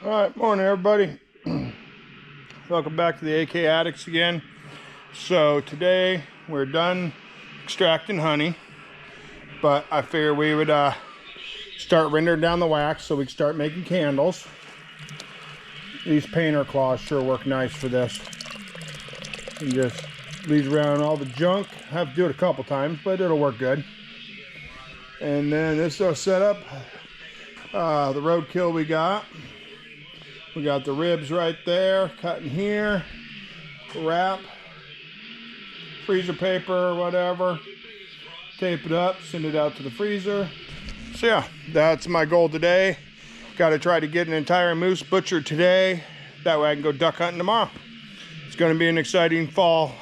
All right, morning everybody. Welcome back to the AK Addicts again. So today we're done extracting honey, but I figured we would start rendering down the wax so we can start making candles. These painter claws sure work nice for this. And just leaves around all the junk. I have to do it a couple times, but it'll work good. And then this will set up the roadkill we got. We got the ribs right there, cutting here, wrap, freezer paper or whatever, tape it up, send it out to the freezer. So yeah, that's my goal today. Got to try to get an entire moose butchered today. That way I can go duck hunting tomorrow. It's going to be an exciting fall.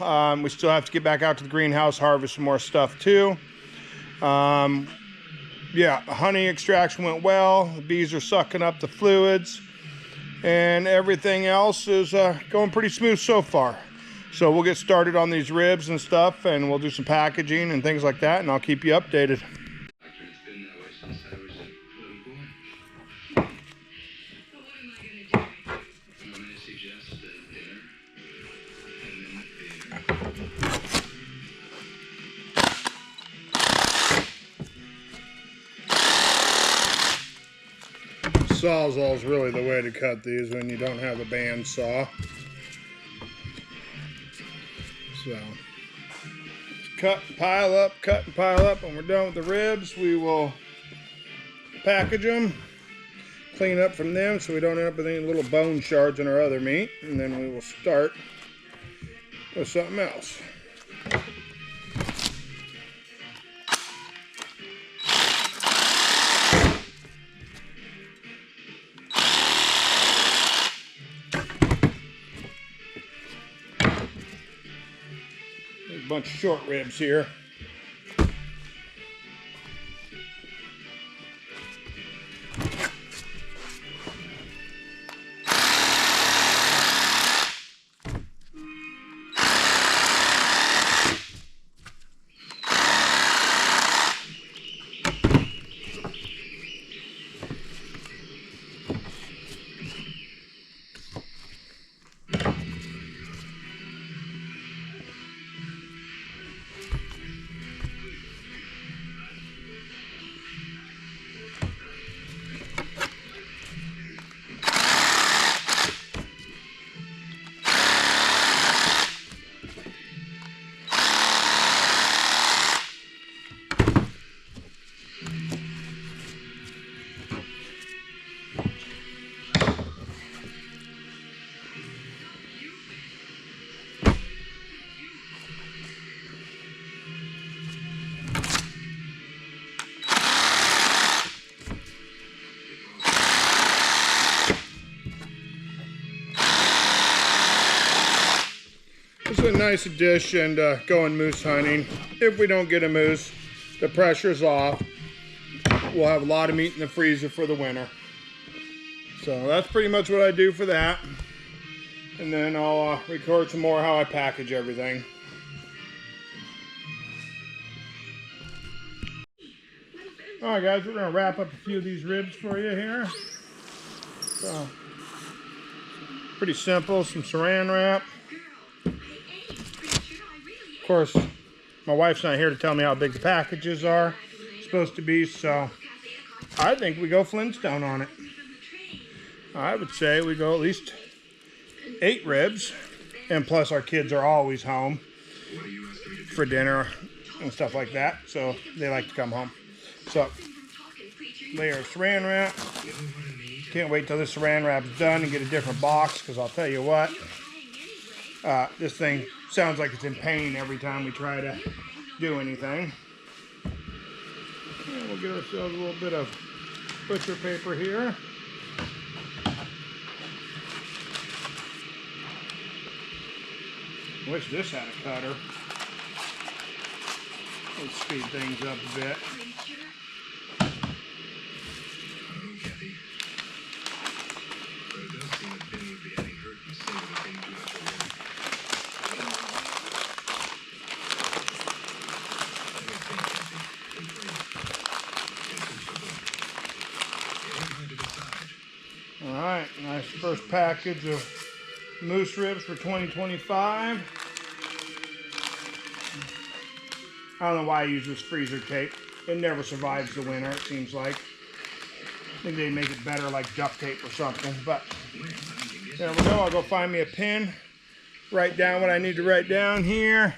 We still have to get back out to the greenhouse, harvest some more stuff too. Yeah, honey extraction went well. The bees are sucking up the fluids. And everything else is going pretty smooth so far. So we'll get started on these ribs and stuff, and we'll do some packaging and things like that, and I'll keep you updated. Sawzall is really the way to cut these when you don't have a band saw. So, cut and pile up, cut and pile up. When we're done with the ribs, we will package them, clean up from them so we don't end up with any little bone shards in our other meat, and then we will start with something else. A bunch of short ribs here. It's a nice addition to going moose hunting. If we don't get a moose, the pressure's off. We'll have a lot of meat in the freezer for the winter. So that's pretty much what I do for that. And then I'll record some more how I package everything. Alright guys, we're going to wrap up a few of these ribs for you here. So, pretty simple, some saran wrap. Of course, my wife's not here to tell me how big the packages are supposed to be, so I think we go Flintstone on it. I would say we go at least 8 ribs, and plus our kids are always home for dinner and stuff like that, so they like to come home. So, layer of saran wrap. Can't wait till this saran wrap's done and get a different box, because I'll tell you what, this thing sounds like it's in pain every time we try to do anything. And we'll get ourselves a little bit of butcher paper here. Wish this had a cutter. Let's speed things up a bit. Alright, nice first package of moose ribs for 2025. I don't know why I use this freezer tape. It never survives the winter, it seems like. I think they make it better like duct tape or something. But there we go. I'll go find me a pen, write down what I need to write down here,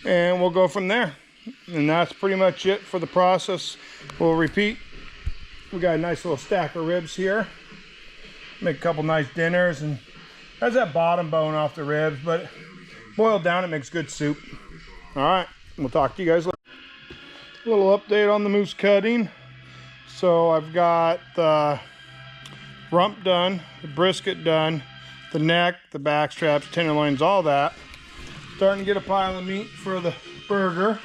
and we'll go from there. And that's pretty much it for the process. We'll repeat. We got a nice little stack of ribs here. Make a couple nice dinners, and that's that bottom bone off the ribs, but boiled down it makes good soup. All right, we'll talk to you guys later. A little update on the moose cutting. So I've got the rump done, the brisket done, the neck, the back straps, tenderloins, all that. Starting to get a pile of meat for the burger.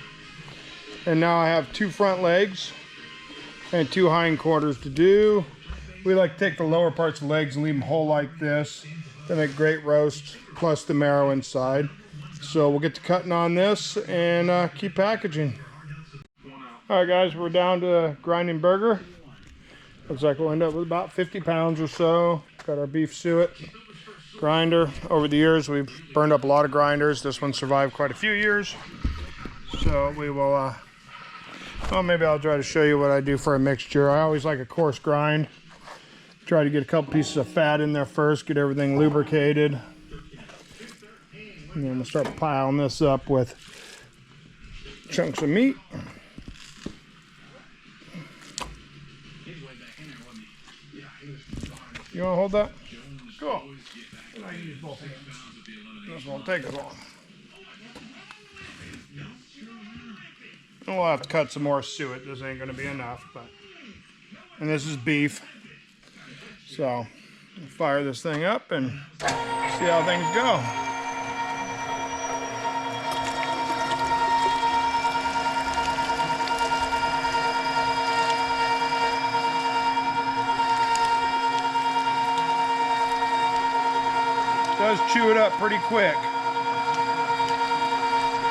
And now I have 2 front legs and 2 hind quarters to do. We like to take the lower parts of the legs and leave them whole like this. They make great roast, plus the marrow inside. So we'll get to cutting on this and keep packaging. Alright guys, we're down to grinding burger. Looks like we'll end up with about 50 pounds or so. Got our beef suet grinder. Over the years we've burned up a lot of grinders. This one survived quite a few years. So we will, well, maybe I'll try to show you what I do for a mixture. I always like a coarse grind. Try to get a couple pieces of fat in there first, get everything lubricated. And then we'll start piling this up with chunks of meat. You want to hold that? Cool. I can use both hands. This won't take as long. And we'll have to cut some more suet. This ain't going to be enough, but. And this is beef. So, we'll fire this thing up and see how things go. Does chew it up pretty quick,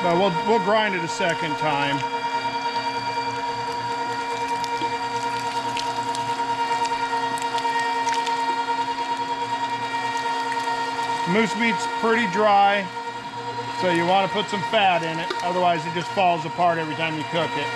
but we'll grind it a second time. Moose meat's pretty dry, so you want to put some fat in it, otherwise it just falls apart every time you cook it.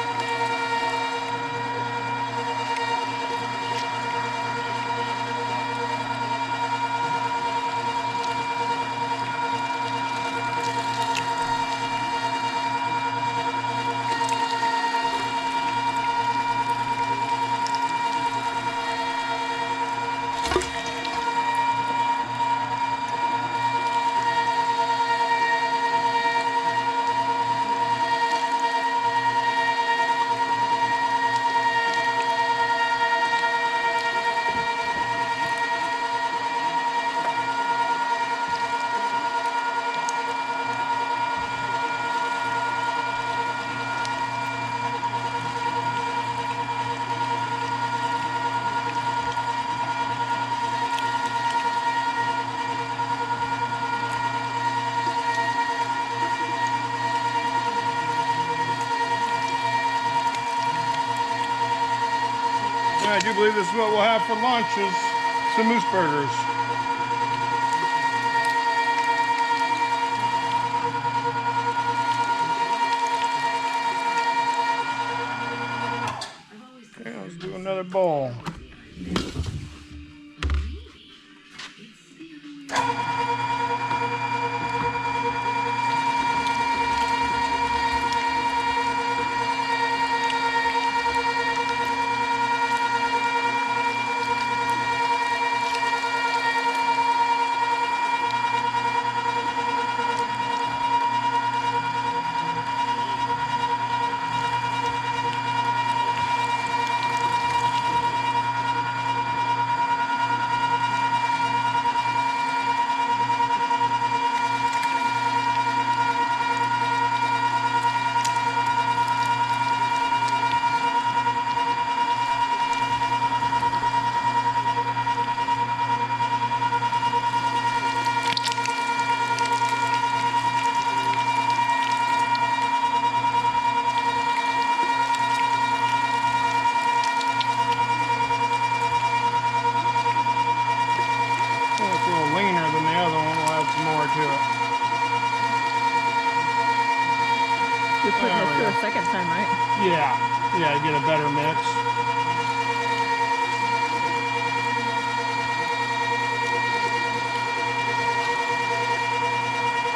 And I do believe this is what we'll have for lunch, is some moose burgers. Okay, let's do another bowl. to it. You're putting it through a second time, right? Yeah, to get a better mix.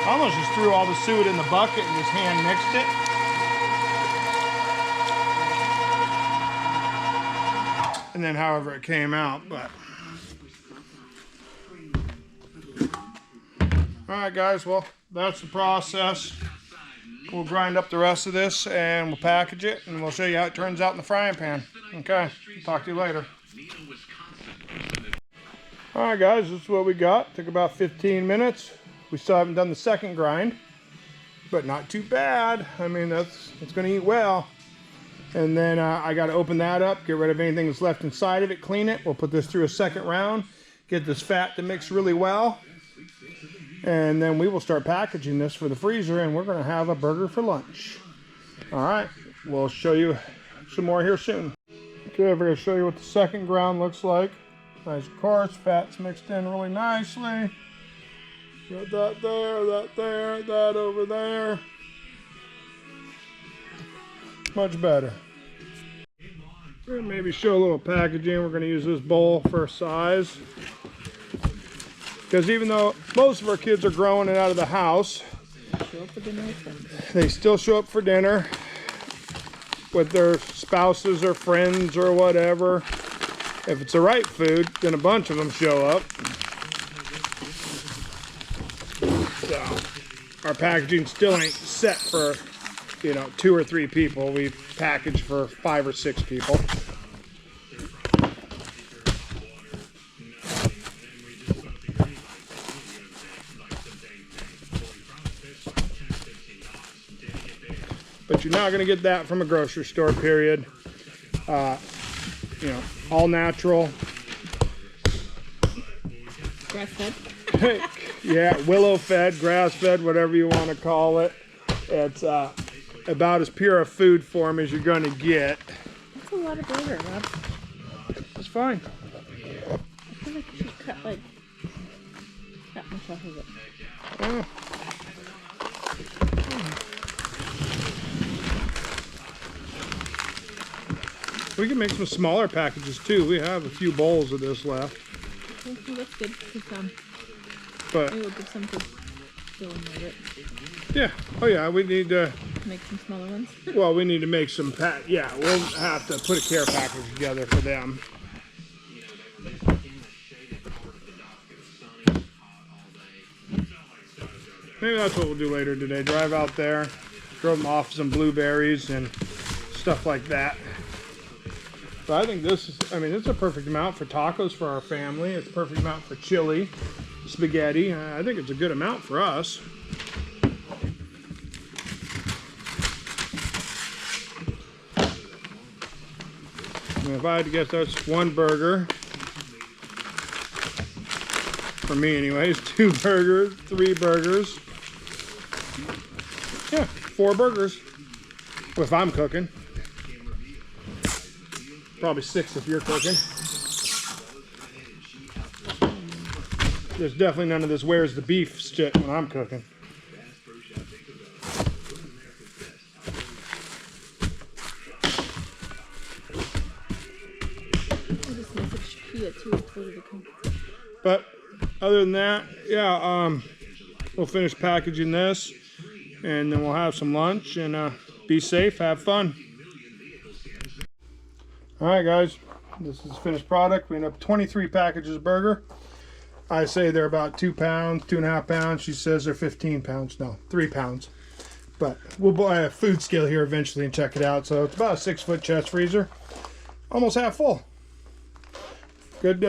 I almost just threw all the suet in the bucket and just hand mixed it. And then however it came out, but. Alright guys, well, that's the process. We'll grind up the rest of this and we'll package it and we'll show you how it turns out in the frying pan. Okay, talk to you later. Alright guys, this is what we got. Took about 15 minutes. We still haven't done the second grind, but not too bad. I mean, it's going to eat well. And then I got to open that up, get rid of anything that's left inside of it, clean it. We'll put this through a second round, get this fat to mix really well. And then we will start packaging this for the freezer, and we're going to have a burger for lunch. All right, we'll show you some more here soon. Okay, we're going to show you what the second ground looks like. Nice, of course, fat's mixed in really nicely. Got that there, that over there. Much better. We're going to maybe show a little packaging. We're going to use this bowl for size. Because even though most of our kids are growing it out of the house, they still show up for dinner with their spouses or friends or whatever. If it's the right food, then a bunch of them show up. So our packaging still ain't set for, 2 or 3 people. We package for 5 or 6 people. But you're not going to get that from a grocery store, period. All natural. Grass-fed? Yeah, willow-fed, grass-fed, whatever you want to call it. It's about as pure a food form as you're going to get. That's a lot of burger, Rob. It's fine. I feel like you should cut much off of it. Yeah. We can make some smaller packages too. We have a few bowls of this left. Okay, that's good. But maybe we'll give some to Bill and Margaret. Yeah. Oh yeah. We need to make some smaller ones. Well, we need to make some yeah. We'll have to put a care package together for them. Maybe that's what we'll do later today. Drive out there, throw them off some blueberries and stuff like that. But I think this is, it's a perfect amount for tacos for our family. It's a perfect amount for chili, spaghetti. I think it's a good amount for us. And if I had to guess, that's 1 burger. For me anyways, 2 burgers, 3 burgers. Yeah, 4 burgers. If I'm cooking. Probably 6 if you're cooking. There's definitely none of this where's the beef shit when I'm cooking. But other than that, yeah, we'll finish packaging this and then we'll have some lunch and be safe, have fun. Alright guys, this is the finished product. We end up 23 packages of burger. I say they're about 2 pounds, 2.5 pounds. She says they're 15 pounds. No, 3 pounds. But we'll buy a food scale here eventually and check it out. So it's about a 6-foot chest freezer. Almost half full. Good day.